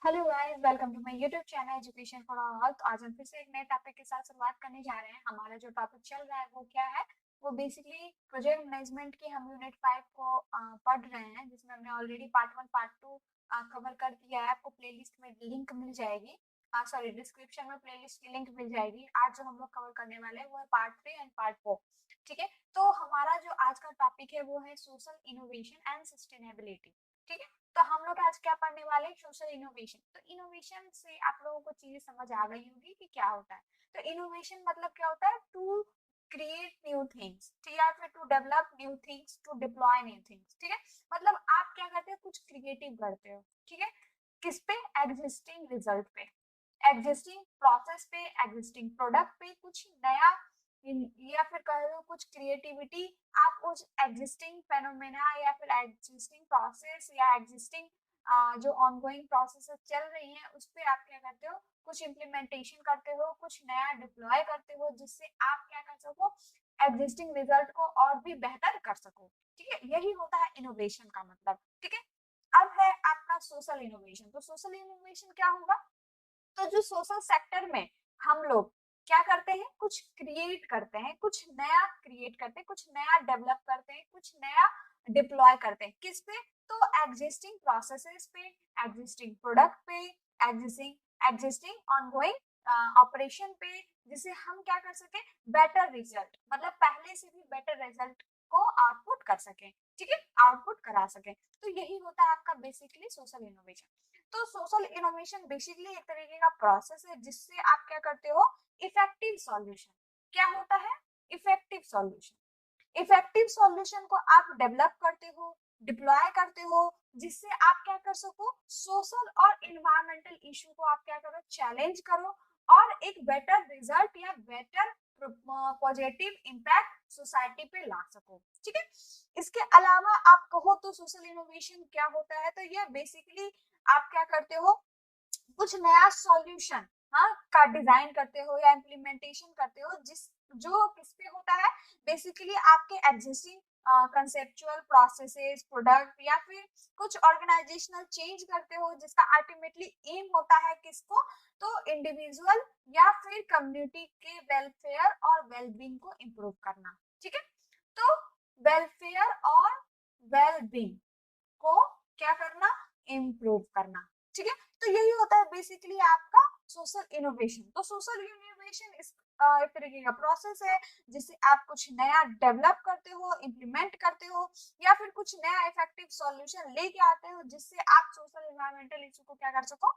Hello guys, welcome to my YouTube channel education for all. तो आज हम फिर से एक नए टॉपिक के साथ शुरुआत करने जा रहे हैं। हमारा जो टॉपिक चल रहा है वो क्या है, वो बेसिकली प्रोजेक्ट मैनेजमेंट की हम यूनिट 5 को पढ़ रहे हैं, जिसमें हमने ऑलरेडी पार्ट 1 पार्ट 2 कवर कर दिया है। आपको प्लेलिस्ट में लिंक मिल जाएगी, सॉरी डिस्क्रिप्शन में प्लेलिस्ट की लिंक मिल जाएगी। आज जो हम लोग कवर करने वाले हैं वो है पार्ट 3 एंड पार्ट 4। ठीक है, तो हमारा जो आज का टॉपिक है वो है सोशल इनोवेशन एंड सस्टेनेबिलिटी। ठीक है, तो हम लोग आज क्या पढ़ने वाले हैं, सोशल इनोवेशन। तो इनोवेशन से आप लोगों को चीजें समझ आ गई होगी कि क्या होता है। तो इनोवेशन मतलब क्या होता है, टू क्रिएट न्यू थिंग्स, ठीक है, फिर to develop new things, to deploy new things. ठीक है, मतलब आप क्या करते हो, कुछ क्रिएटिव करते हो। ठीक है, किस पे, एग्जिस्टिंग रिजल्ट पे, एग्जिस्टिंग प्रोसेस पे, एग्जिस्टिंग प्रोडक्ट पे कुछ नया, या फिर कह लो कुछ क्रिएटिविटी आप उस एग्जिस्टिंग फेनोमेना या फिर एग्जिस्टिंग प्रोसेस या एग्जिस्टिंग जो ऑनगोइंग प्रोसेस चल रही हैं उस पे आप क्या करते हो, कुछ इम्प्लीमेंटेशन करते हो, कुछ नया डिप्लॉय करते हो, जिससे आप क्या कर सको, एग्जिस्टिंग रिजल्ट को और भी बेहतर कर सको। ठीक है, यही होता है इनोवेशन का मतलब। ठीक है, अब है आपका सोशल इनोवेशन। तो सोशल इनोवेशन क्या होगा, तो जो सोशल सेक्टर में हम लोग क्या करते हैं, कुछ क्रिएट करते हैं, कुछ नया क्रिएट करते हैं, कुछ नया डेवलप करते हैं, कुछ नया डिप्लॉय करते हैं। किस पे, तो एग्जिस्टिंग प्रोसेसेस पे, एग्जिस्टिंग प्रोडक्ट पे, एग्जिस्टिंग एग्जिस्टिंग ऑनगोइंग ऑपरेशन पे, जिससे हम क्या कर सके, बेटर रिजल्ट, मतलब पहले से भी बेटर रिजल्ट को आउटपुट कर सके। ठीक है, आउटपुट करा सके। तो यही होता है आपका बेसिकली सोशल इनोवेशन। तो सोशल इनोवेशन बेसिकली एक तरीके का प्रोसेस है जिससे आप क्या करते हो, इफेक्टिव सॉल्यूशन। क्या होता है, इफेक्टिव सॉल्यूशन। इफेक्टिव सॉल्यूशन को आप डेवलप करते हो, डिप्लॉय करते हो, जिससे आप क्या कर सको, सोशल और इन्वायरमेंटल इशू को आप क्या करो, चैलेंज करो, और एक बेटर रिजल्ट या बेटर पॉजिटिव इम्पैक्ट सोसाइटी पे ला सको। ठीक है, इसके अलावा आप कहो तो सोशल इनोवेशन क्या होता है, तो ये बेसिकली आप क्या करते हो, कुछ नया सॉल्यूशन हाँ का डिजाइन करते हो या इम्प्लीमेंटेशन करते हो, जिस जो किस पे होता है, बेसिकली आपके एग्जिस्टिंग कंसेप्चुअल प्रोसेसेस, प्रोडक्ट, या फिर कुछ ऑर्गेनाइजेशनल चेंज करते हो, जिसका अल्टीमेटली एम होता है किसको, तो इंडिविजुअल या फिर कम्युनिटी के वेलफेयर और वेलबींग को इम्प्रूव करना। ठीक है, तो वेलफेयर और वेलबींग को क्या करना, इम्प्रूव करना। ठीक है, तो यही होता है बेसिकली आपका सोशल इनोवेशन। तो सोशल इनोवेशन इस एक तरीके का प्रोसेस है जिससे आप कुछ नया डेवलप करते हो, इम्प्लीमेंट करते हो, या फिर कुछ नया इफेक्टिव सॉल्यूशन लेके आते हो, जिससे आप सोशल एनवायरमेंटल इशू को क्या कर सको,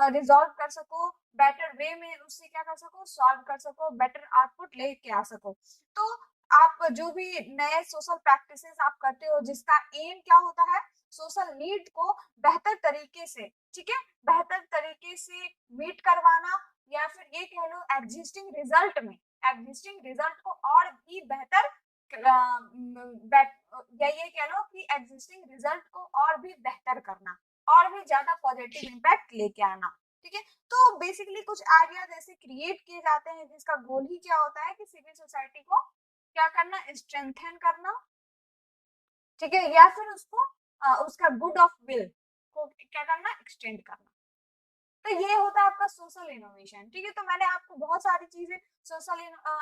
रिजॉल्व कर सको, बेटर वे में उससे क्या कर सको, सॉल्व कर सको, बेटर आउटपुट लेके आ सको। तो आप जो भी नए सोशल प्रैक्टिसेस आप करते हो, जिसका एम क्या होता है, सोशल नीड को बेहतर तरीके से, ठीक है, बेहतर तरीके से मीट करवाना, या फिर ये कह लो एग्जिस्टिंग रिजल्ट में, एग्जिस्टिंग रिजल्ट को और भी बेहतर या ये कह लो कि एग्जिस्टिंग रिजल्ट को और भी बेहतर करना, और भी ज्यादा पॉजिटिव इम्पैक्ट लेके आना। ठीक है, तो बेसिकली कुछ आइडियाज ऐसे क्रिएट किए जाते हैं जिसका गोल ही क्या होता है कि सिविल सोसाइटी को क्या करना, स्ट्रेंथन करना। ठीक है, या फिर उसको उसका गुड ऑफ विल को क्या करना, एक्सटेंड करना। तो ये होता है आपका सोशल इनोवेशन। ठीक है, तो मैंने आपको बहुत सारी चीजें सोशल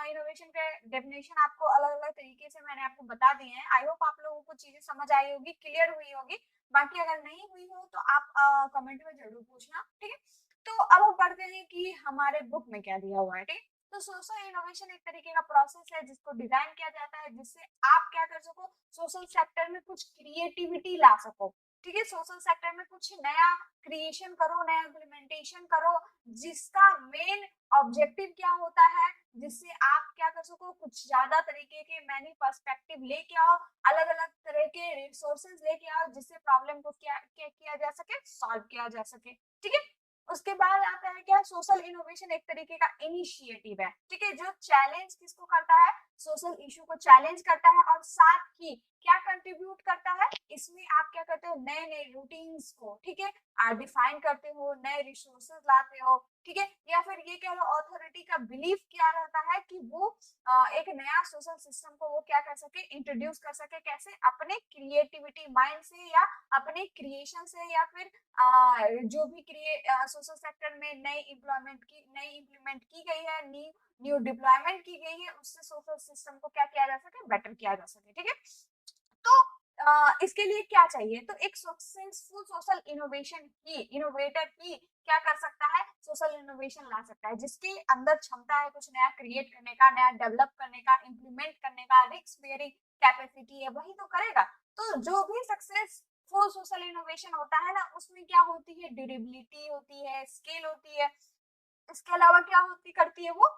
इनोवेशन के डेफिनेशन आपको अलग अलग तरीके से मैंने आपको बता दिए हैं। आई होप आप लोगों को चीजें समझ आई होगी, क्लियर हुई होगी। बाकी अगर नहीं हुई हो तो आप कमेंट में जरूर पूछना। ठीक है, तो अब हम पढ़ते हैं कि हमारे बुक में क्या दिया हुआ है। ठीक है, तो सोशल इनोवेशन एक तरीके का प्रोसेस है जिसको डिजाइन किया जाता है, जिससे आप क्या कर सको, सोशल सेक्टर में कुछ क्रिएटिविटी ला सको। ठीक है, सोशल सेक्टर में कुछ नया क्रिएशन करो, नया इम्प्लीमेंटेशन करो, जिसका मेन ऑब्जेक्टिव क्या होता है, जिससे आप क्या कर सको, कुछ ज्यादा तरीके के मैनी पर्सपेक्टिव लेके आओ, अलग अलग तरह के रिसोर्सेज लेके आओ, जिससे प्रॉब्लम को क्या किया जा सके, सॉल्व किया जा सके। ठीक है, उसके बाद आता है क्या, सोशल इनोवेशन एक तरीके का इनिशिएटिव है। ठीक है, जो चैलेंज किसको करता है, सोशल इशू को चैलेंज करता है, और साथ ही क्या कंट्रीब्यूट करता है, इसमें आप क्या करते हो, नए नए रूटीन्स को, ठीक है, डिफाइन करते हो, नए रिसोर्सेज लाते हो, ठीक है, या फिर ये कह लो अथॉरिटी का बिलीफ क्या रहता है कि वो एक नया सोशल सिस्टम को वो क्या कर सके, इंट्रोड्यूस कर सके, कैसे, अपने क्रिएटिविटी माइंड से या अपने क्रिएशन से, या फिर जो भी सोशल सेक्टर में नई इम्प्लीमेंट की गई है, न्यू डिप्लॉयमेंट की गई है, उससे सोशल सिस्टम को क्या किया जा सके, बेटर किया जा सके, ठीक है। तो इसके लिए क्या चाहिए, तो एक सक्सेसफुल सोशल इनोवेटर ही क्या कर सकता है, सोशल इनोवेशन ला सकता है, जिसके अंदर क्षमता है कुछ नया क्रिएट करने का, नया डेवलप करने का, इम्प्लीमेंट करने का, रिस्क बेयरिंग कैपेसिटी है, वही तो करेगा। तो जो भी सक्सेसफुल सोशल इनोवेशन होता है ना, उसमें क्या होती है, ड्यूरेबिलिटी होती है, स्केल होती है, इसके अलावा क्या होती करती है वो,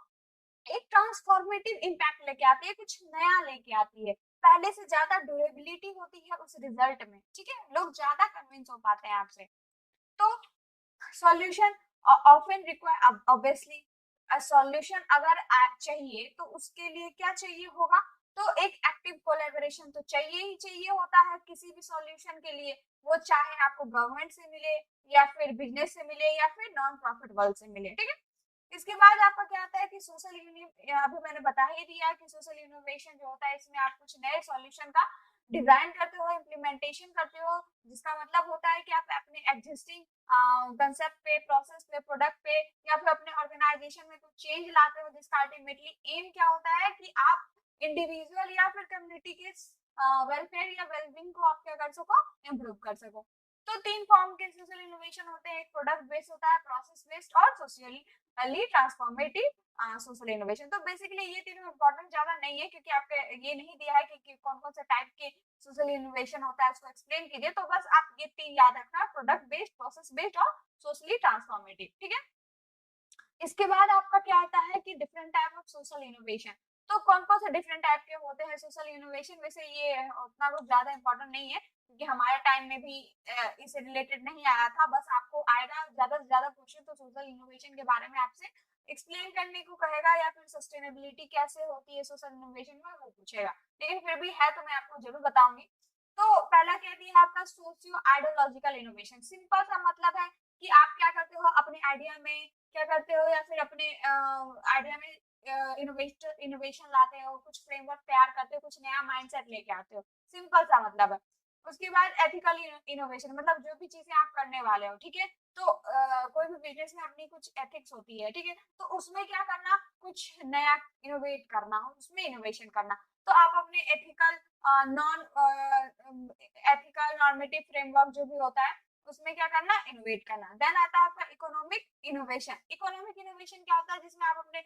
एक ट्रांसफॉर्मेटिव इम्पैक्ट लेके आती है, कुछ नया लेके आती है, पहले से ज्यादा ड्यूरेबिलिटी होती है उस रिजल्ट में, ठीक है, लोग ज्यादा कन्विंस हो पाते हैं आपसे। तो solution often require, obviously solution अगर चाहिए तो उसके लिए क्या चाहिए होगा, तो एक एक्टिव कोलैबोरेशन तो चाहिए ही चाहिए होता है किसी भी सॉल्यूशन के लिए, वो चाहे आपको गवर्नमेंट से मिले, या फिर बिजनेस से मिले, या फिर नॉन प्रॉफिट वर्ल्ड से मिले, ठीक है। इसके बाद आपका क्या आता है कि अभी मैंने बता ही दिया कि सोशल इनोवेशन जो होता है, इसमें आप कुछ नए सॉल्यूशन का डिजाइन करते हो, इम्प्लीमेंटेशन करते हो, जिसका मतलब होता है कि आप अपने एग्जिस्टिंग कंसेप्ट पे, प्रोसेस पे, प्रोडक्ट पे, या फिर अपने ऑर्गेनाइजेशन में कुछ चेंज लाते हो, जिसका अल्टीमेटली एम क्या होता है कि आप इंडिविजुअल या फिर कम्युनिटी के वेलफेयर या वेलबींग को आप क्या कर सको, इम्प्रूव कर सको। तो तीन फॉर्म के सोशल इनोवेशन होते हैं, एक प्रोडक्ट बेस्ड होता है, प्रोसेस बेस्ड और सोशली ट्रांसफॉर्मेटिव सोशल इनोवेशन। तो बेसिकली ये तीनों इंपॉर्टेंट ज्यादा नहीं है, क्योंकि आपके ये नहीं दिया है कि कौन कौन से टाइप के सोशल इनोवेशन होता है, उसको एक्सप्लेन कीजिए, तो बस आप ये तीन याद रखना, प्रोडक्ट बेस्ड, प्रोसेस बेस्ड और सोशली ट्रांसफॉर्मेटिव, ठीक है। इसके बाद आपका क्या आता है कि different type of social innovation. तो कौन कौन से डिफरेंट टाइप के होते हैं सोशल इनोवेशन, वैसे ये उतना कुछ ज्यादा इंपॉर्टेंट नहीं है, क्योंकि हमारे टाइम में भी इससे रिलेटेड नहीं आया था, बस आपको आएगा ज्यादा से ज्यादा क्वेश्चन तो सोशल इनोवेशन के बारे में आपसे एक्सप्लेन करने को कहेगा, या फिर सस्टेनेबिलिटी कैसे होती है सोशल इनोवेशन में वो पूछेगा, लेकिन फिर भी है तो मैं आपको जरूर बताऊंगी। तो पहला क्या दिया है आपका, सोशियो आइडियोलॉजिकल इनोवेशन। सिंपल सा मतलब है कि आप क्या करते हो अपने आइडिया में, क्या करते हो, या फिर अपने आइडिया में इनोवेशन लाते हो, कुछ फ्रेमवर्क तैयार करते हो, कुछ नया माइंडसेट लेके आते हो, सिंपल सा मतलब है। उसके बाद एथिकल इनोवेशन, मतलब जो भी चीजें आप करने वाले हो, ठीक है, तो कोई भी बिजनेस में अपनी कुछ एथिक्स होती है, ठीक है, तो उसमें क्या करना, कुछ नया इनोवेट करना, उसमें इनोवेशन करना। तो आप अपने एथिकल नॉर्मेटिव फ्रेमवर्क जो भी होता है, उसमें क्या करना, इनोवेट करना। देन आता है आपका इकोनॉमिक इनोवेशन। इकोनॉमिक इनोवेशन क्या होता है, जिसमें आप अपने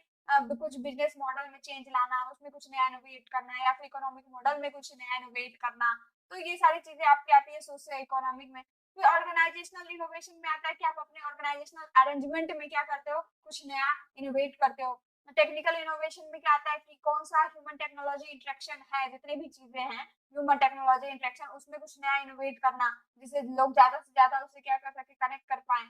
कुछ बिजनेस मॉडल में चेंज लाना, उसमें कुछ नया इनोवेट करना, या फिर इकोनॉमिक मॉडल में कुछ नया इनोवेट करना। तो ये सारी चीजें आपकी आती है सोशियो इकोनॉमिक में। फिर ऑर्गेनाइजेशनल इनोवेशन में आता है कि आप अपने ऑर्गेनाइजेशनल अरेंजमेंट में क्या करते हो, कुछ नया इनोवेट करते हो। टेक्निकल इनोवेशन में क्या आता है कि कौन सा ह्यूमन टेक्नोलॉजी इंटरेक्शन है, जितनी भी चीजें हैं ह्यूमन टेक्नोलॉजी इंटरेक्शन, उसमें कुछ नया इनोवेट करना, जिससे लोग ज्यादा से ज्यादा उससे क्या कर सके, कनेक्ट कर पाए।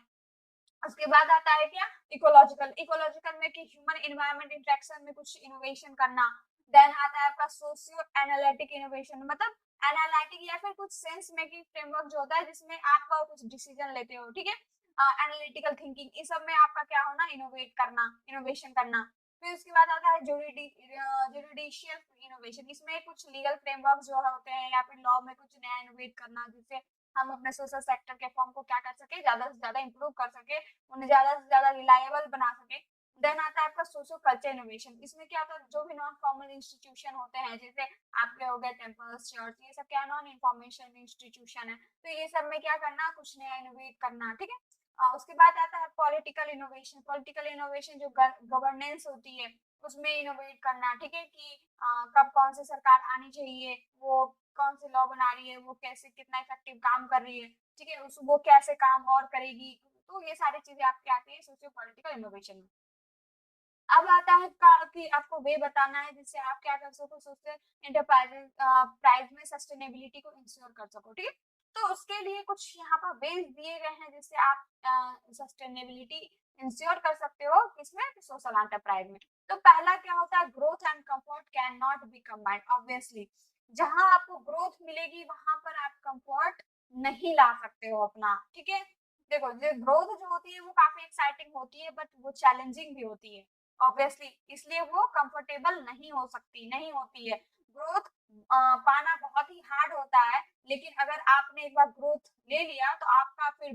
उसके बाद आता है क्या, इकोलॉजिकल। इकोलॉजिकल में कि ह्यूमन एनवायरनमेंट इंटरेक्शन में कुछ इनोवेशन करना। देन आता है आपका सोशियो एनालिटिक इनोवेशन, मतलब एनालिटिक या फिर कुछ सेंस मेकिंग फ्रेमवर्क जो होता है, जिसमें आप कुछ डिसीजन लेते हो, ठीक है, एनालिटिकल थिंकिंग, इस सब में आपका क्या होना, इनोवेट करना, इनोवेशन करना। फिर उसके बाद आता है जुडिशियल इनोवेशन। इसमें कुछ लीगल फ्रेमवर्क जो होते हैं, या फिर लॉ में कुछ नया इनोवेट करना, जिससे हम अपने सोशल सेक्टर के फॉर्म को क्या कर सके, ज्यादा से ज्यादा इंप्रूव कर सके, उन्हें ज्यादा से ज्यादा रिलायबल बना सके। देन आता है आपका सोशो कल्चर इनोवेशन। इसमें क्या होता है, जो भी नॉन फॉर्मल इंस्टीट्यूशन होते हैं, जैसे आपके हो गए टेम्पल्स, चर्च, ये सब क्या नॉन इन्फॉर्मेशन इंस्टीट्यूशन है, तो ये सब में क्या करना, कुछ नया इनोवेट करना, ठीक है। उसके बाद आता है पॉलिटिकल इनोवेशन। पॉलिटिकल इनोवेशन जो गवर्नेंस होती है, उसमें इनोवेट करना, ठीक है, कि कब कौन सी सरकार आनी चाहिए, वो कौन से लॉ बना रही है, वो कैसे कितना इफेक्टिव काम कर रही है, ठीक है, उस वो कैसे काम और करेगी। तो ये सारी चीजें आपके आती है सोशियो पॉलिटिकल इनोवेशन में। अब आता है कि आपको वे बताना है जिससे आप क्या कर सको, सोशल एंटरप्राइज प्राइज में सस्टेनेबिलिटी को इंश्योर कर सको, ठीक है। तो उसके लिए कुछ यहाँ पर वेज दिए गए हैं जिससे आप सस्टेनेबिलिटी इंश्योर कर सकते हो, किसमें, सोशल एंटरप्राइज में। तो पहला क्या होता है, growth and comfort can not be combined, obviously जहां आपको ग्रोथ मिलेगी वहां पर आप कंफर्ट नहीं ला सकते हो अपना, ठीक है। देखो जो ग्रोथ जो होती है वो काफी एक्साइटिंग होती है, बट वो चैलेंजिंग भी होती है ऑब्वियसली, इसलिए वो कंफर्टेबल नहीं हो सकती, नहीं होती है। ग्रोथ पाना बहुत ही हार्ड होता है, लेकिन अगर आपने एक बार ग्रोथ ले लिया तो आपका फिर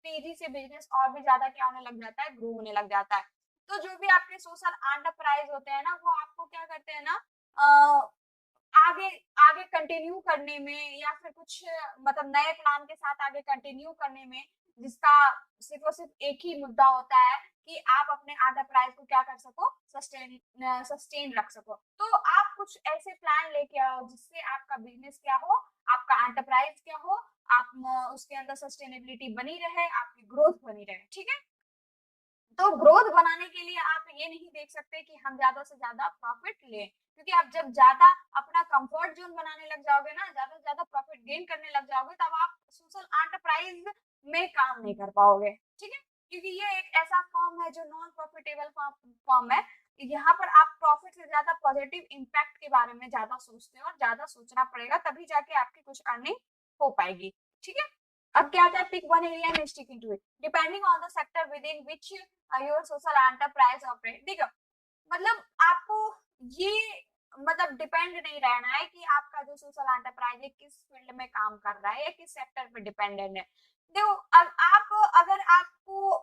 तेजी से बिजनेस और भी ज्यादा क्या होने लग जाता है, ग्रो होने लग जाता है। तो जो भी आपके सोशल एंटरप्राइज होते हैं ना, वो आपको क्या करते हैं ना, आगे आगे कंटिन्यू करने में या फिर कुछ मतलब नए प्लान के साथ आगे कंटिन्यू करने में, जिसका सिर्फ और सिर्फ एक ही मुद्दा होता है कि आप अपने एंटरप्राइज को क्या कर सको, सस्टेन रख सको। तो आप कुछ ऐसे प्लान लेके आओ जिससे आपका बिजनेस क्या हो, आपका एंटरप्राइज क्या हो, आप उसके अंदर सस्टेनेबिलिटी बनी रहे, आपकी ग्रोथ बनी रहे, ठीक है। तो ग्रोथ बनाने के लिए आप ये नहीं देख सकते कि हम ज्यादा से ज्यादा प्रॉफिट लें, क्योंकि आप जब ज्यादा अपना कंफर्ट जोन बनाने लग जाओगे ना, ज्यादा से ज्यादा प्रॉफिट गेन करने लग जाओगे, तब आप सोशल एंटरप्राइज में काम नहीं कर पाओगे, ठीक है। क्योंकि ये एक ऐसा फॉर्म है जो नॉन प्रॉफिटेबल फॉर्म है। यहाँ पर आप प्रॉफिट से ज्यादा पॉजिटिव इम्पैक्ट के बारे में ज्यादा सोचते हो और ज्यादा सोचना पड़ेगा, तभी जाके आपकी कुछ अर्निंग हो पाएगी, ठीक है। अब क्या था, pick one area and stick into it depending on the sector within which your social enterprise operate. देखो मतलब आपको ये मतलब डिपेंड नहीं रहना है कि आपका जो सोशल एंटरप्राइज है किस फील्ड में काम कर रहा है या किस सेक्टर पे डिपेंडेंट है। देखो अब आप अगर आपको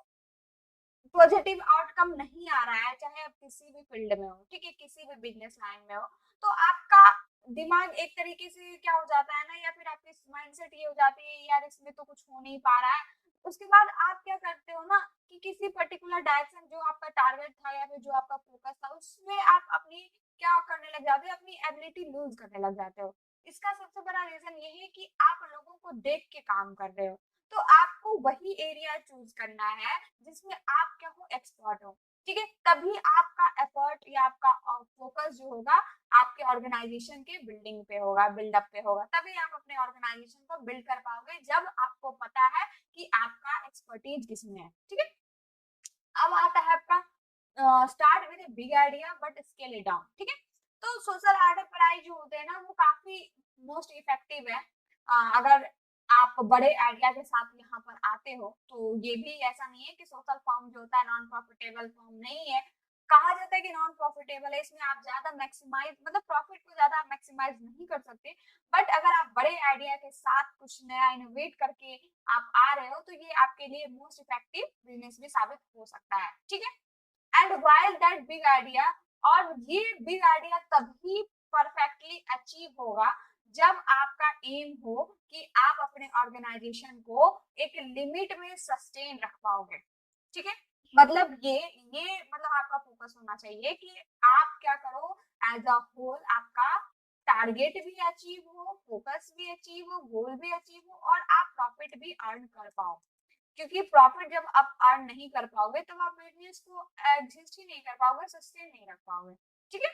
पॉजिटिव आउटकम नहीं आ रहा है, चाहे आप किसी भी फील्ड में हो, ठीक है, किसी भी बिजनेस लाइन में हो, तो आपका दिमाग एक तरीके से क्या हो जाता है ना, या फिर आपकी माइंडसेट ये हो जाती है यार इसमें तो कुछ हो नहीं पा रहा है। उसके बाद आप क्या करते हो ना कि किसी पर्टिकुलर डायरेक्शन जो आपका टारगेट था या फिर जो आपका फोकस था उसमें आप अपनी क्या करने लग जाते हो, अपनी एबिलिटी लूज करने लग जाते हो। इसका सबसे बड़ा रीजन ये है कि आप लोगों को देख के काम कर रहे हो। तो आपको वही एरिया चूज करना है जिसमें आप क्या हो, एक्सपर्ट हो, ठीक है। तभी आपका एफर्ट या आपका फोकस जो होगा आपके ऑर्गेनाइजेशन के बिल्डिंग पे होगा, बिल्डअप पे होगा, तभी आप अपने ऑर्गेनाइजेशन को बिल्ड कर पाओगे जब आपको पता है कि आपका एक्सपर्टीज किसमें है, ठीक है। अब आता है आपका start with big idea but scale it down, ठीक है। तो सोशल एंटरप्राइज जो होते हैं ना वो काफी मोस्ट इफेक्टिव है। अगर आप बड़े आइडिया के साथ यहाँ पर आते हो, तो ये भी ऐसा नहीं है कि सोशल फॉर्म जो होता है नॉन प्रॉफिटेबल फॉर्म नहीं है। कहा जाता है कि नॉन प्रॉफिटेबल है, इसमें आप ज्यादा मैक्सिमाइज मतलब प्रॉफिट को ज्यादा आप मैक्सिमाइज नहीं कर सकते। बट अगर आप बड़े आइडिया के साथ कुछ नया इनोवेट करके आप आ रहे हो, तो ये आपके लिए मोस्ट इफेक्टिव बिजनेस भी साबित हो सकता है, ठीक है। And while that big idea, और ये बिग आइडिया तभी परफेक्टली अचीव होगा जब आपका एम हो कि आप अपने ऑर्गेनाइजेशन को एक लिमिट में सस्टेन रख पाओगे, ठीक है। मतलब ये मतलब आपका फोकस होना चाहिए कि आप क्या करो, एज अ होल आपका टारगेट भी अचीव हो, फोकस भी अचीव हो, गोल भी अचीव हो, और आप प्रॉफिट भी अर्न कर पाओ। क्योंकि प्रॉफिट जब आप अर्न नहीं कर पाओगे तब आप बिजनेस को एग्जिस्ट ही नहीं कर पाओगे, सस्टेन नहीं रख पाओगे, ठीक है।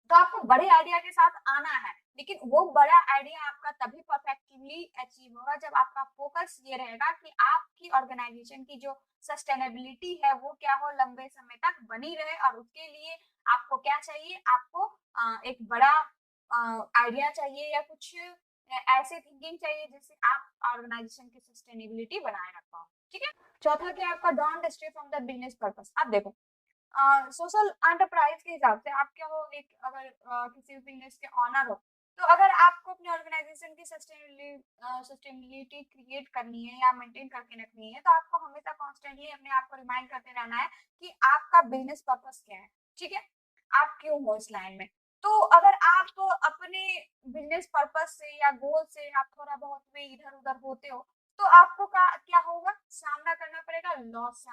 तो आपको बड़े आइडिया के साथ आना है, लेकिन वो बड़ा आइडिया आपका तभी परफेक्टली अचीव होगा जब आपका फोकस ये रहेगा कि आपकी ऑर्गेनाइजेशन की जो सस्टेनेबिलिटी है वो क्या हो, लंबे समय तक बनी रहे। और उसके लिए आपको क्या चाहिए, आपको एक बड़ा आइडिया चाहिए या कुछ ऐसे थिंकिंग चाहिए जिससे आप ऑर्गेनाइजेशन की सस्टेनेबिलिटी बनाए रख पाओ, ठीक है। चौथा क्या है आपका, don't stay from the business purpose. अब देखो सोशल एंटरप्राइज के हिसाब से आप क्या हो, एक अगर किसी भी बिजनेस के ऑनर हो, तो अगर आपको अपने ऑर्गेनाइजेशन की सस्टेनेबिलिटी क्रिएट करनी है या मेंटेन करके रखनी है, तो आपको हमेशा कॉन्स्टेंटली अपने आप को रिमाइंड करते रहना है कि आपका बिजनेस पर्पस क्या है, ठीक है। आप क्यों हो इस लाइन में। तो अगर आप अपने बिजनेस पर्पस से या गोल से आप थोड़ा बहुत भी इधर उधर होते हो, तो आपको क्या होगा, सामना करना पड़ेगा, लॉस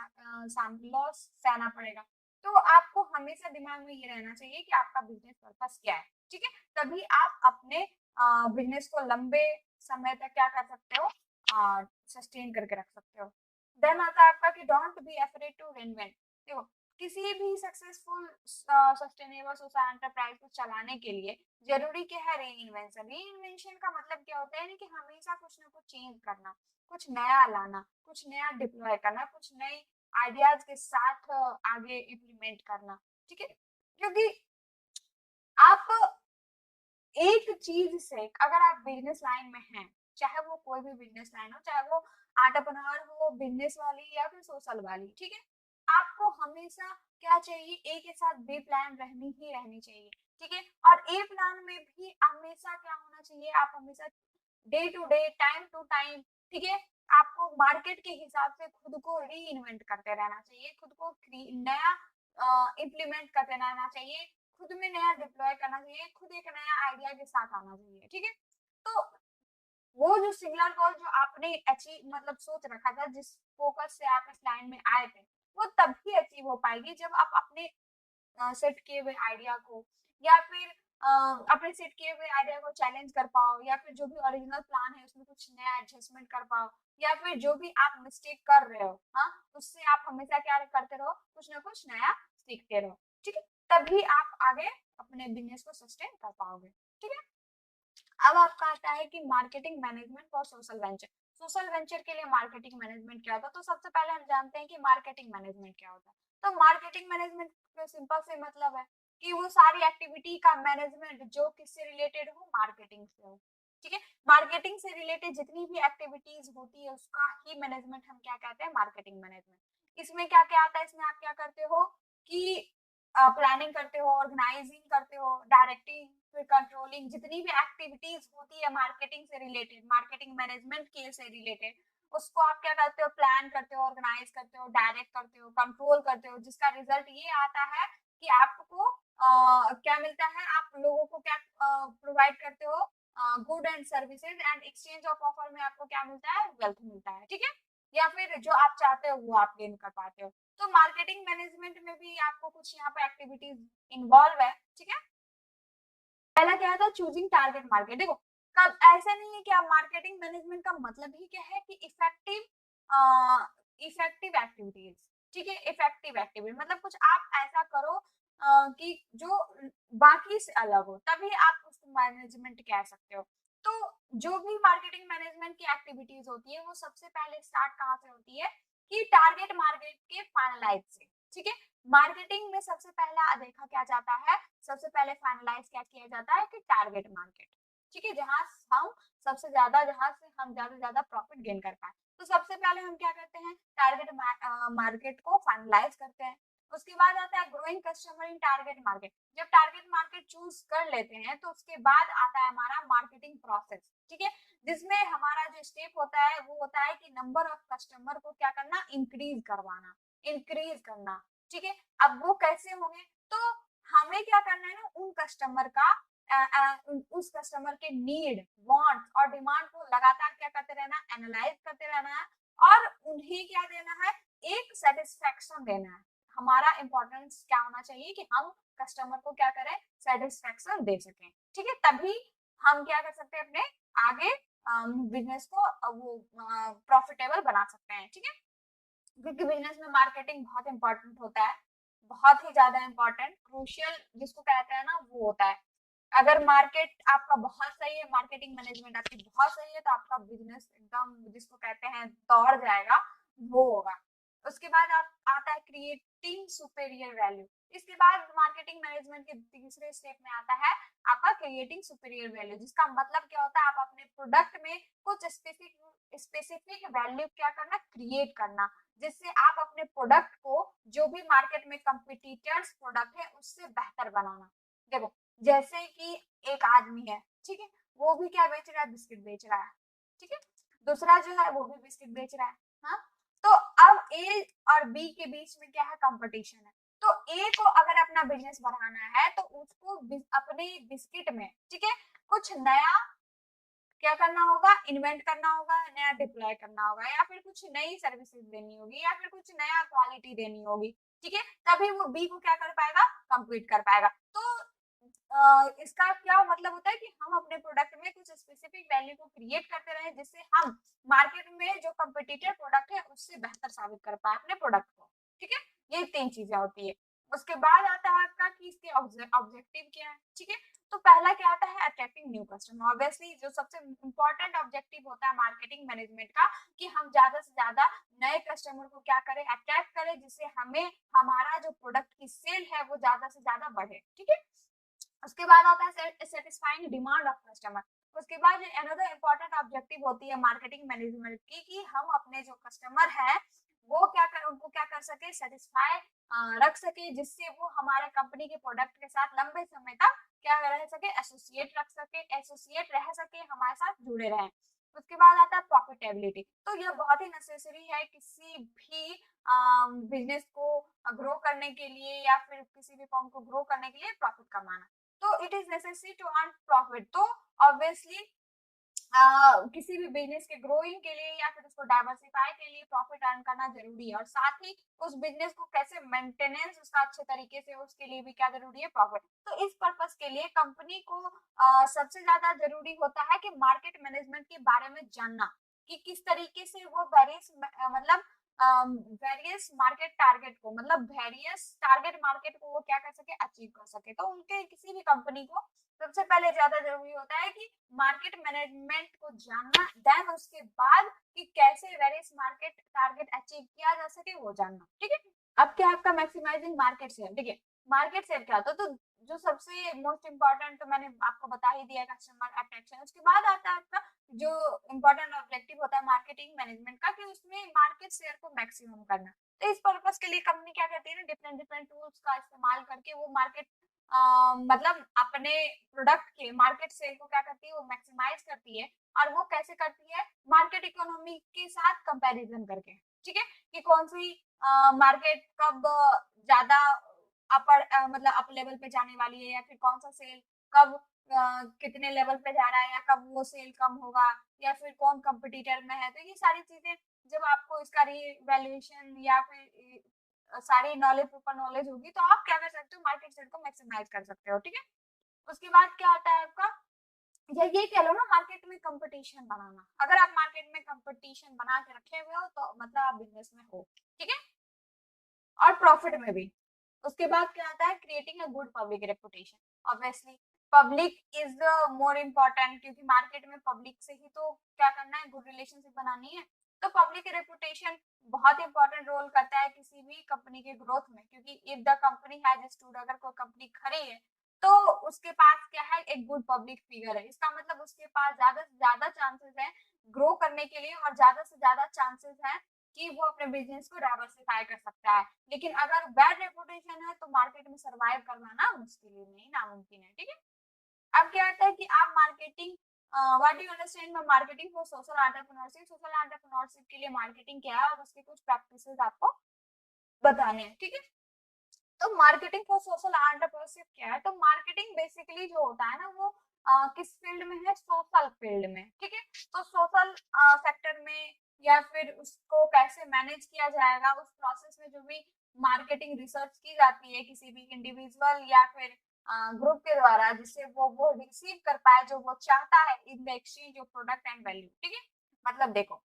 सहना पड़ेगा। तो आपको हमेशा दिमाग में ये रहना चाहिए कि आपका बिजनेस पर्पस क्या है, ठीक है। तभी आप अपने बिजनेस को लंबे समय तक क्या कर सकते हो, सस्टेन करके रख सकते हो। देन आता है आपका कि don't be afraid to invent. देखो किसी भी सक्सेसफुल सस्टेनेबल सोशल एंटरप्राइज को चलाने के लिए जरूरी क्या है, री इन्वेंशन। री इन्वेंशन का मतलब क्या होता है कि हमेशा कुछ ना कुछ चेंज करना, कुछ नया लाना, कुछ नया डिप्लॉय करना, कुछ नई आइडियाज के साथ आगे इम्प्लीमेंट करना, ठीक है। क्योंकि आप एक चीज से अगर आप बिजनेस लाइन में हैं, चाहे वो कोई भी बिजनेस लाइन हो, चाहे वो एंटरप्रेन्योर हो, बिजनेस वाली या फिर सोशल वाली, ठीक है, आपको हमेशा क्या चाहिए, ए के साथ बी प्लान रहनी ही रहनी चाहिए, ठीक है। और ए प्लान में भी हमेशा क्या होना चाहिए, आप हमेशा day to day, time to time, ठीक है, आपको मार्केट के हिसाब से खुद को री इन्वेंट करते रहना चाहिए, खुद को नया इम्प्लीमेंट करते रहना चाहिए, खुद में नया डिप्लॉय करना चाहिए, खुद एक नया आइडिया के साथ आना चाहिए, ठीक है। तो वो जो सिंगुलर गोल जो आपने अचीव मतलब सोच रखा था, जिस फोकस से आप इस लाइन में आए थे, वो तभी अचीव हो पाएगी जब आप अपने सेट किए हुए आइडिया को या फिर अपने सेट किए हुए आइडिया को चैलेंज कर पाओ, या फिर जो भी ओरिजिनल प्लान है उसमें कुछ नया एडजस्टमेंट कर पाओ, या फिर जो भी आप मिस्टेक कर रहे हो, हाँ, उससे आप हमेशा क्या करते रहो, कुछ ना कुछ नया सीखते रहो, ठीक है। तभी आप आगे अपने बिजनेस को सस्टेन कर पाओगे, ठीक है। अब आपका आता है कि marketing management for social venture. Social venture के लिए मार्केटिंग मैनेजमेंट क्या होता है, तो सबसे पहले हम जानते हैं कि मार्केटिंग मैनेजमेंट क्या होता है। तो मार्केटिंग मैनेजमेंट का सिंपल से मतलब है कि वो सारी एक्टिविटी का मैनेजमेंट जो किससे रिलेटेड हो, मार्केटिंग से हो, ठीक है। मार्केटिंग से रिलेटेड जितनी भी एक्टिविटीज होती है उसका ही मैनेजमेंट हम क्या कहते हैं, मार्केटिंग मैनेजमेंट। इसमें क्या क्या आता है, इसमें आप क्या करते हो कि प्लानिंग करते हो, ऑर्गेनाइजिंग करते हो, डायरेक्टिंग, फिर कंट्रोलिंग, जितनी भी एक्टिविटीज होती है मार्केटिंग से रिलेटेड, मार्केटिंग मैनेजमेंट के से रिलेटेड, उसको आप क्या करते हो, प्लान करते हो, ऑर्गेनाइज करते हो, डायरेक्ट करते हो, कंट्रोल करते हो, जिसका रिजल्ट ये आता है कि आपको क्या मिलता है, आप लोगों को क्या प्रोवाइड करते हो, good and services, and exchange of offer में आपको क्या मिलता है, वेल्थ मिलता है, ठीक है, या फिर जो आप चाहते हो वो आप गेन कर पाते हो। तो मार्केटिंग मैनेजमेंट में भी आपको कुछ यहाँ पे एक्टिविटीज इन्वॉल्व है, ठीक है। पहला क्या था, चूजिंग टारगेट मार्केट। देखो, कब ऐसा नहीं है कि आप मार्केटिंग मैनेजमेंट का मतलब ही क्या है कि इफेक्टिव इफेक्टिव एक्टिविटीज, ठीक है, इफेक्टिव एक्टिविटी मतलब कुछ आप ऐसा करो कि जो बाकी से अलग हो, तभी आप उसको मैनेजमेंट कह सकते हो। तो जो भी मार्केटिंग मैनेजमेंट की एक्टिविटीज होती है वो सबसे पहले स्टार्ट कहाँ से होती है कि टारगेट मार्केट के फाइनलाइज से, ठीक है। मार्केटिंग में सबसे पहला देखा क्या जाता है, सबसे पहले फाइनलाइज क्या किया जाता है कि टारगेट मार्केट, ठीक है, जहां हम सबसे ज्यादा, जहां से हम ज्यादा से ज्यादा प्रॉफिट गेन कर पाए। तो सबसे पहले हम क्या करते हैं, टारगेट मार्केट को फाइनलाइज करते हैं। उसके बाद आता है growing customer in target market. जब टारगेट मार्केट चूज कर लेते हैं तो उसके बाद आता है हमारा मार्केटिंग प्रोसेस, ठीक है, जिसमें हमारा जो स्टेप होता है वो होता है कि नंबर ऑफ कस्टमर को क्या करना, इंक्रीज करवाना, इंक्रीज करना, ठीक है। अब वो कैसे होंगे, तो हमें क्या करना है ना, उन कस्टमर का उस कस्टमर के नीड, वांट्स और डिमांड को लगातार क्या करते रहना, एनालाइज करते रहना है, और उन्हें क्या देना है, एक सेटिस्फेक्शन देना है। हमारा इंपॉर्टेंस क्या होना चाहिए कि हम कस्टमर को क्या करें, सेटिस्फेक्शन दे सकें, ठीक है, तभी हम क्या कर सकते हैं, अपने आगे बिजनेस को वो प्रॉफिटेबल बना सकते हैं, ठीक है। क्योंकि बिजनेस में मार्केटिंग बहुत इंपॉर्टेंट होता है, बहुत ही ज्यादा इंपॉर्टेंट, क्रूशियल जिसको कहते हैं ना वो होता है। अगर मार्केट आपका बहुत सही है, मार्केटिंग मैनेजमेंट आपकी बहुत सही है, तो आपका बिजनेस एकदम जिसको कहते हैं दौड़ जाएगा, वो होगा। उसके बाद आप आता है क्रिएटिंग सुपेरियर वैल्यू। इसके बाद मार्केटिंग मैनेजमेंट के तीसरे स्टेप में आता है आपका क्रिएटिंग सुपेरियर वैल्यू, जिसका मतलब क्या होता है, आप अपने प्रोडक्ट में कुछ स्पेसिफिक वैल्यू क्या करना, क्रिएट करना, जिससे आप अपने प्रोडक्ट को जो भी मार्केट में कंपिटिटर्स प्रोडक्ट है उससे बेहतर बनाना। देखो, जैसे कि एक आदमी है, ठीक है, वो भी क्या बेच रहा है, बिस्किट बेच रहा है, ठीक है, दूसरा जो है वो भी बिस्किट बेच रहा है, हाँ। तो अब ए और बी के बीच में क्या है, कंपटीशन है। तो ए को अगर अपना बिजनेस बढ़ाना है तो उसको अपने बिस्किट में, ठीक है, कुछ नया क्या करना होगा, इन्वेंट करना होगा, नया डिप्लॉय करना होगा, या फिर कुछ नई सर्विसेज देनी होगी, या फिर कुछ नया क्वालिटी देनी होगी, ठीक है, तभी वो बी को क्या कर पाएगा, कंप्लीट कर पाएगा। तो इसका क्या मतलब होता है कि हम अपने प्रोडक्ट में कुछ स्पेसिफिक वैल्यू को क्रिएट करते रहे, जिससे हम मार्केट में जो कम्पिटिटर प्रोडक्ट है उससे बेहतर साबित कर पाए अपने प्रोडक्ट को, ठीक है। ये तीन चीजें होती है। उसके बाद आता है आपका कि इसके ऑब्जेक्टिव क्या है, ठीक है। तो पहला क्या आता है, अट्रैक्टिंग न्यू कस्टमर। ऑब्वियसली जो सबसे इंपॉर्टेंट ऑब्जेक्टिव होता है मार्केटिंग मैनेजमेंट का, कि हम ज्यादा से ज्यादा नए कस्टमर को क्या करें, अट्रैक्ट करें, जिससे हमें हमारा जो प्रोडक्ट की सेल है वो ज्यादा से ज्यादा बढ़े, ठीक है। उसके बाद आता है सेटिस्फाइंग डिमांड ऑफ कस्टमर। उसके बाद अनदर इम्पोर्टेंट ऑब्जेक्टिव होती है मार्केटिंग मैनेजमेंट की कि हम अपने जो कस्टमर है वो क्या कर उनको क्या कर सके, सेटिस्फाई रख सके, जिससे वो हमारे कंपनी के प्रोडक्ट के साथ लंबे समय तक क्या रह सके, एसोसिएट रह सके, हमारे साथ जुड़े रहे। उसके बाद आता है प्रॉफिटेबिलिटी। तो यह बहुत ही नेसेसरी है किसी भी बिजनेस को ग्रो करने के लिए या फिर किसी भी फॉर्म को ग्रो करने के लिए प्रॉफिट कमाना। तो it is necessary to earn profit. तो ऑब्वियसली किसी भी बिजनेस के ग्रोइंग के लिए या फिर उसको डाइवर्सिफाई के लिए प्रॉफिट अर्न करना जरूरी है, और साथ ही उस बिजनेस को कैसे मेंटेनेंस उसका अच्छे तरीके से, उसके लिए भी क्या जरूरी है, प्रॉफिट। तो इस पर्पस के लिए कंपनी को सबसे ज्यादा जरूरी होता है कि मार्केट मैनेजमेंट के बारे में जानना, कि किस तरीके से वो वेरियस मतलब वेरियस मार्केट टारगेट को, मतलब वेरियस टारगेट मार्केट को वो क्या कर सके, अचीव कर सके। तो उनके किसी भी कंपनी को सबसे पहले ज्यादा जरूरी होता है कि मार्केट मैनेजमेंट को जानना, देन उसके बाद कि कैसे वेरियस मार्केट टारगेट अचीव किया जा सके वो जानना। ठीक है। अब क्या आपका मैक्सिमाइजिंग मार्केट शेयर। ठीक है, मार्केट शेयर क्या होता है, तो जो सबसे मोस्ट इंपॉर्टेंट तो मैंने आपको बता ही दिया, कस्टमर अट्रैक्शन। उसके बाद आता है आपका जो इम्पोर्टेंट ऑब्जेक्टिव होता है मार्केटिंग मैनेजमेंट का, कि उसमें मार्केट शेयर को मैक्सिमम करना। तो इस पर्पस के लिए कंपनी क्या करती है ना, डिफरेंट डिफरेंट टूल्स का इस्तेमाल करके वो मार्केट मतलब अपने प्रोडक्ट के मार्केट सेल को क्या करती है, वो मैक्सिमाइज करती है। और वो कैसे करती है, मार्केट इकोनॉमी के साथ कंपैरिजन करके। ठीक है, कि कौन सी मार्केट कब ज्यादा अपर मतलब अप लेवल पे जाने वाली है, या फिर कौन सा सेल कब कितने लेवल पे जा रहा है, या कब वो सेल कम होगा, या फिर कौन कंपटीटर में है। तो ये सारी चीजें जब आपको इसका रिवैल्यूएशन या फिर सारी नॉलेज, ऊपर नॉलेज होगी, तो आप क्या कर सकते हो, मार्केट शेयर को मैक्सिमाइज कर सकते हो। ठीक है। उसके बाद क्या आता है आपका, या ये कह लो ना, मार्केट में कंपटीशन बनाना। अगर आप मार्केट में कंपटीशन बना के रखे हुए हो तो मतलब आप बिजनेस में हो। ठीक है, और प्रॉफिट में भी। उसके बाद क्या आता है, creating a good public reputation. Obviously public is the more important, क्योंकि मार्केट में पब्लिक से ही तो क्या करना है, गुड रिलेशनशिप बनानी है। तो पब्लिक रेपुटेशन बहुत इंपॉर्टेंट रोल करता है किसी भी कंपनी के ग्रोथ में, क्योंकि if the company has stood, अगर कोई कंपनी खड़ी है तो उसके पास क्या है, एक गुड पब्लिक फिगर है। इसका मतलब उसके पास ज्यादा से ज्यादा चांसेस है ग्रो करने के लिए, और ज्यादा से ज्यादा चांसेस है कि वो अपने बिजनेस को डाइवर्सिफाई कर सकता है। लेकिन अगर बैड रेपुटेशन है तो मार्केट में सरवाइव करना ना मुश्किल ही नहीं, नामुमकिन है। ठीक है। अब क्या आता है कि आप marketing, what do you understand by marketing for social entrepreneurship. Social entrepreneurship के लिए मार्केटिंग क्या है और उसके कुछ प्रैक्टिसेस आपको बताने हैं। ठीक है। तो मार्केटिंग फॉर सोशल एंटरप्रेन्योरशिप क्या है, तो मार्केटिंग बेसिकली जो होता है ना वो किस फील्ड में है, सोशल फील्ड में। ठीक है। तो सोशल सेक्टर में, या फिर उसको कैसे मैनेज किया जाएगा, उस प्रोसेस में जो भी मार्केटिंग रिसर्च की जाती है किसी भी इंडिविजुअल या फिर ग्रुप के द्वारा, जिससे वो रिसीव कर पाए जो वो चाहता है in the exchange of product and value. ठीक है। मतलब देखो,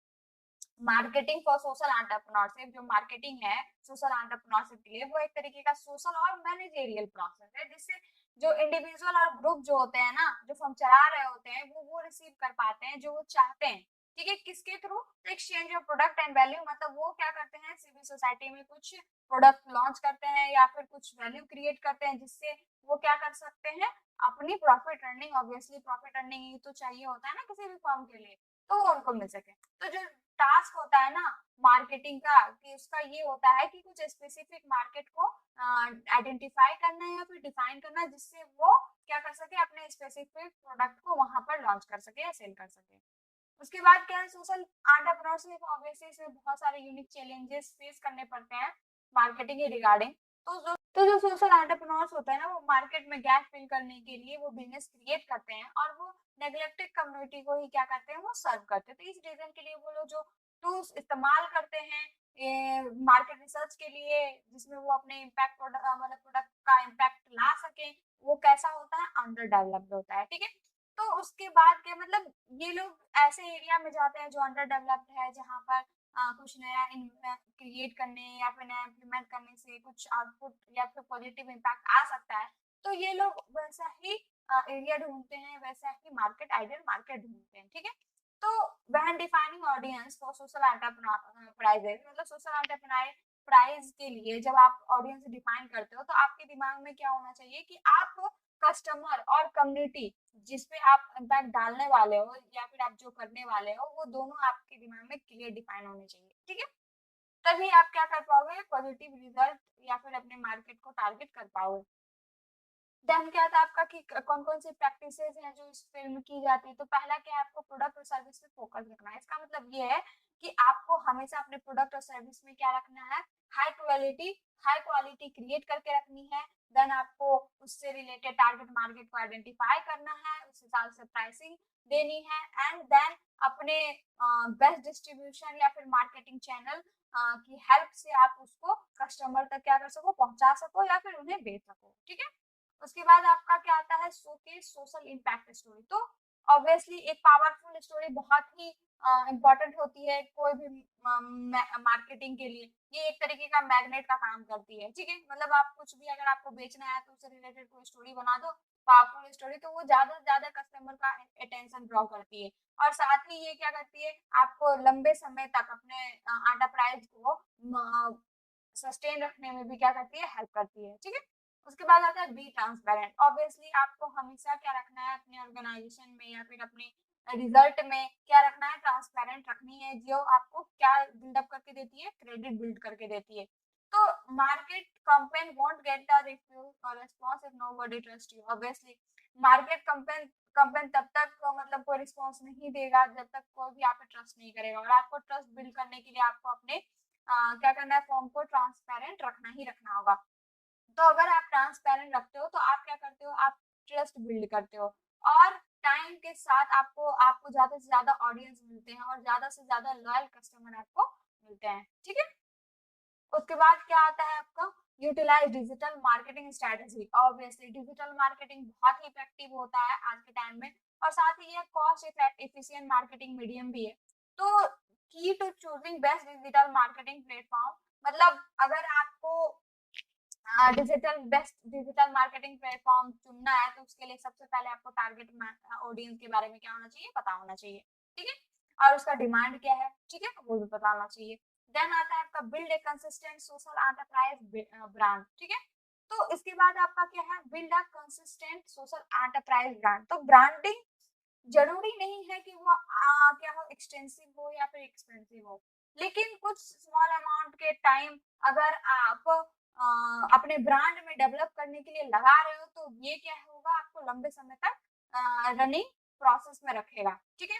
मार्केटिंग फॉर सोशल एंटरप्रेन्योरशिप, जो मार्केटिंग है सोशल एंटरप्रेन्योरशिप के लिए, वो एक तरीके का सोशल और मैनेजेरियल प्रोसेस है, जिससे जो इंडिविजुअल और ग्रुप जो होते हैं ना, जो फर्म चला रहे होते हैं, वो रिसीव कर पाते हैं जो वो चाहते हैं। ठीक है, किसके through, exchange of product and value. मतलब वो क्या करते हैं, सिविल सोसाइटी में कुछ प्रोडक्ट लॉन्च करते हैं या फिर कुछ वैल्यू क्रिएट करते हैं, जिससे वो क्या कर सकते हैं, अपनी profit earning. Obviously profit earning तो चाहिए होता है ना किसी भी फर्म के लिए, तो वो उनको मिल सके। तो जो टास्क होता है ना मार्केटिंग का, कि उसका ये होता है कि कुछ स्पेसिफिक मार्केट को आइडेंटिफाई करना है या फिर डिफाइन करना है, जिससे वो क्या कर सके, अपने स्पेसिफिक प्रोडक्ट को वहां पर लॉन्च कर सके या सेल कर सके। उसके बाद क्या है, सोशल एंटरप्रेन्योरशिप। ऑब्वियसली इसमें बहुत सारे यूनिक चैलेंजेस फेस करने पड़ते हैं मार्केटिंग के रिगार्डिंग। तो जो सोशल एंटरप्रेन्योर्स होता है ना, वो मार्केट में गैप फिल करने के लिए वो बिजनेस क्रिएट करते हैं, और वो नेग्लेक्टेड कम्युनिटी को ही क्या करते हैं, वो सर्व करते हैं। तो इस रीजन के लिए वो लोग जो टूल्स इस्तेमाल करते हैं मार्केट रिसर्च के लिए, जिसमें वो अपने इम्पैक्ट मतलब प्रोडक्ट का इम्पैक्ट ला सके, वो कैसा होता है, अंडर डेवलप्ड होता है। ठीक है। तो उसके बाद क्या, मतलब ये लोग ऐसे एरिया में जाते हैं जो अंडर डेवलप्ड है, जहाँ पर कुछ नया क्रिएट करने या फिर नया इम्प्लीमेंट करने से कुछ आउटपुट या फिर पॉजिटिव इम्पैक्ट आ सकता है। तो ये लोग वैसा ही एरिया ढूंढते हैं, वैसा ही मार्केट, आइडियल मार्केट ढूंढते हैं। ठीक है। तो when defining audience for social enterprises, मतलब सोशल एंटरप्राइज के लिए जब आप ऑडियंस डिफाइन करते हो, तो आपके दिमाग में क्या होना चाहिए कि आप कस्टमर और कम्युनिटी जिसपे आप इम्पैक्ट डालने वाले हो या फिर आप जो करने वाले हो वो दोनों आपके दिमाग में क्लियर डिफाइन होने चाहिए, ठीक है। तभी आप क्या कर पाओगे, पॉजिटिव रिजल्ट या फिर अपने मार्केट को टारगेट कर पाओगे। देन क्या था आपका कि कौन कौन सी प्रैक्टिसेस हैं जो इस फील्ड में की जाती है। तो पहला क्या है, आपको प्रोडक्ट और सर्विस पे फोकस रखना है। इसका मतलब ये है कि आपको हमेशा अपने प्रोडक्ट और सर्विस में क्या रखना है, हाई क्वालिटी क्रिएट करके रखनी है। देन आपको उससे रिलेटेड टारगेट मार्केट को आइडेंटिफाई करना है, उस हिसाब से प्राइसिंग देनी है एंड देन अपने बेस्ट डिस्ट्रीब्यूशन या फिर मार्केटिंग चैनल की हेल्प से आप उसको कस्टमर तक क्या कर सको, पहुंचा सको या फिर उन्हें बेच सको, ठीक है। उसके बाद आपका क्या आता है, शोकेस सोशल इम्पैक्ट स्टोरी। तो ऑब्वियसली एक पावरफुल स्टोरी बहुत ही इम्पोर्टेंट होती है कोई भी मार्केटिंग के लिए। ये एक तरीके का मैग्नेट का काम करती है, ठीक है। मतलब आप कुछ भी अगर आपको बेचना है तो उससे रिलेटेड कोई स्टोरी बना दो, पावरफुल स्टोरी, तो वो ज्यादा से ज्यादा कस्टमर का अटेंशन ड्रॉ करती है। और साथ ही ये क्या करती है, आपको लंबे समय तक अपने एंटरप्राइज को सस्टेन रखने में भी क्या करती है, हेल्प करती है, ठीक है। उसके बाद आता है बी ट्रांसपेरेंट। ऑब्वियसली आपको हमेशा क्या रखना है अपने ऑर्गेनाइजेशन में या फिर अपने रिजल्ट में क्या रखना है, ट्रांसपेरेंट रखनी है, जो आपको क्या बिल्डअप करके देती है, क्रेडिट बिल्ड करके देती है। तो market campaign won't get the response if nobody trust you. Obviously market campaign तब तक मतलब कोई रिस्पॉन्स नहीं देगा जब तक कोई भी आप पे ट्रस्ट नहीं करेगा। और आपको ट्रस्ट बिल्ड करने के लिए आपको अपने क्या करना है, फॉर्म को ट्रांसपेरेंट रखना ही रखना होगा। तो अगर आप ट्रांसपेरेंट रखते हो तो आप क्या करते हो, आप ट्रस्ट बिल्ड करते हो और टाइम के साथ आपको आपको ज्यादा से ज्यादा ऑडियंस मिलते हैं और ज्यादा से ज्यादा लॉयल कस्टमर आपको मिलते हैं, ठीक है। उसके बाद क्या आता है आपका, utilize digital marketing strategy. Obviously digital marketing बहुत ही इफेक्टिव होता है आज के टाइम में और साथ ही ये कॉस्ट एफिशिएंट मार्केटिंग मीडियम भी है। तो key to choosing best digital marketing platform, मतलब अगर आपको बेस्ट डिजिटल मार्केटिंग प्लेटफॉर्म चुनना है तो उसके लिए सबसे पहले आपको टारगेट ऑडियंस के बारे में क्या होना चाहिए, पता होना चाहिए, ठीक है। और उसका डिमांड क्या है, ठीक है, वो भी पता होना चाहिए। देन आता है आपका build a consistent social enterprise brand, ठीक है। तो इसके बाद आपका क्या है, build a consistent social enterprise brand. तो ब्रांडिंग जरूरी नहीं है कि वो क्या हो, एक्सटेंसिव हो या फिर एक्सपेंसिव हो, लेकिन कुछ स्मॉल अमाउंट के टाइम अगर आप अपने ब्रांड में डेवलप करने के लिए लगा रहे हो तो ये क्या होगा, आपको लंबे समय तक रनिंग प्रोसेस में रखेगा, ठीक है।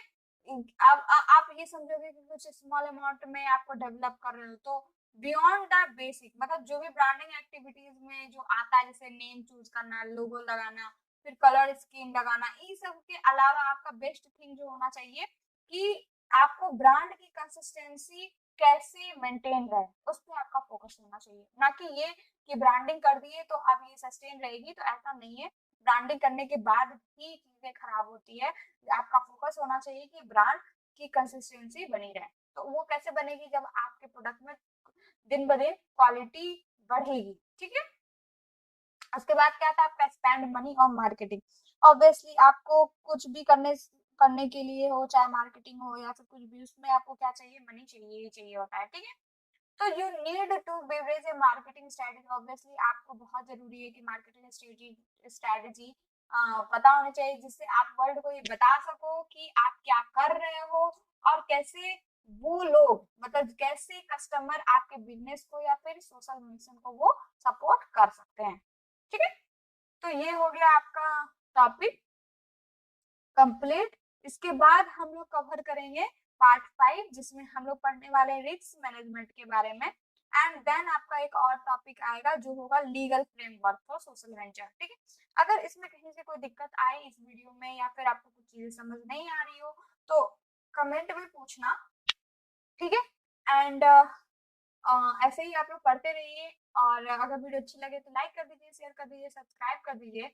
अब आप ये समझोगे कि कुछ स्मॉल अमाउंट में आपको डेवलप कर रहे हो तो बियॉन्ड द बेसिक, मतलब जो भी ब्रांडिंग एक्टिविटीज में जो आता है, जैसे नेम चूज करना, लोगो लगाना, फिर कलर स्कीम लगाना, इन सब के अलावा आपका बेस्ट थिंग जो होना चाहिए कि आपको ब्रांड की कंसिस्टेंसी कैसे मेंटेन रहे, उस पर आपका फोकस होना चाहिए। ना कि ये कि ब्रांडिंग कर दिए तो अब ये सस्टेन रहेगी, तो ऐसा नहीं है। ब्रांडिंग करने के बाद भी चीजें खराब होती है। आपका फोकस होना चाहिए कि ब्रांड की कंसिस्टेंसी बनी रहे। तो वो कैसे बनेगी, जब आपके प्रोडक्ट में दिन ब दिन क्वालिटी बढ़ेगी, ठीक है। उसके बाद क्या था आपका spend money on marketing. Obviously आपको कुछ भी करने के लिए हो, चाहे मार्केटिंग हो या फिर कुछ भी, उसमें आपको क्या चाहिए, मनी चाहिए ही चाहिए होता है, ठीक है। तो you need to leverage a marketing strategy. Obviously आपको बहुत जरूरी है कि मार्केटिंग स्ट्रेटेजी पता होनी चाहिए, जिससे आप वर्ल्ड को ये बता सको कि आप क्या कर रहे हो और कैसे वो लोग, मतलब कैसे कस्टमर आपके बिजनेस को या फिर सोशल मिशन को वो सपोर्ट कर सकते हैं, ठीक है। तो ये हो गया आपका टॉपिक कंप्लीट। इसके बाद हम लोग कवर करेंगे पार्ट 5, जिसमें हम लोग पढ़ने वाले हैं रिस्क मैनेजमेंट के बारे में। एंड देन आपका एक और टॉपिक आएगा जो होगा legal framework for social venture, ठीक है। अगर इसमें कहीं से कोई दिक्कत आए इस वीडियो में या फिर आपको कुछ चीजें समझ नहीं आ रही हो तो कमेंट में पूछना, ठीक है। एंड ऐसे ही आप लोग पढ़ते रहिए और अगर वीडियो अच्छी लगे तो लाइक कर दीजिए, शेयर कर दीजिए, सब्सक्राइब कर दीजिए।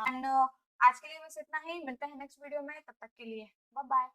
एंड आज के लिए बस इतना ही, मिलते हैं नेक्स्ट वीडियो में, तब तक के लिए बाय बाय।